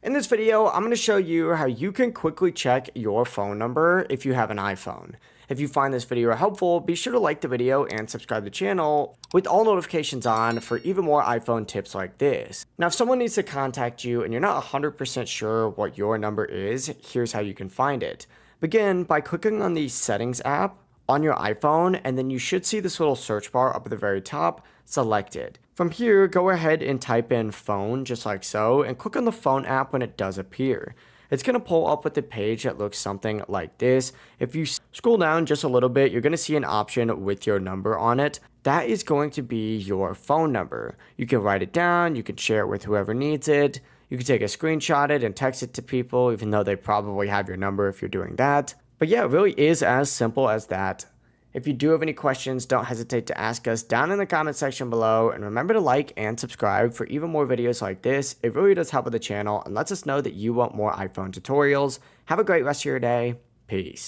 In this video, I'm going to show you how you can quickly check your phone number if you have an iPhone. If you find this video helpful, be sure to like the video and subscribe to the channel with all notifications on for even more iPhone tips like this. Now, if someone needs to contact you and you're not 100% sure what your number is, here's how you can find it. Begin by clicking on the Settings app on your iPhone, and then you should see this little search bar up at the very top. Select it. From here, go ahead and type in phone just like so and click on the phone app when it does appear. It's going to pull up with a page that looks something like this. If you scroll down just a little bit, you're going to see an option with your number on it. That is going to be your phone number. You can write it down, you can share it with whoever needs it. You can take a screenshot it and text it to people, even though they probably have your number if you're doing that. But yeah, it really is as simple as that. If you do have any questions, don't hesitate to ask us down in the comment section below, and remember to like and subscribe for even more videos like this. It really does help with the channel and lets us know that you want more iPhone tutorials. Have a great rest of your day. Peace.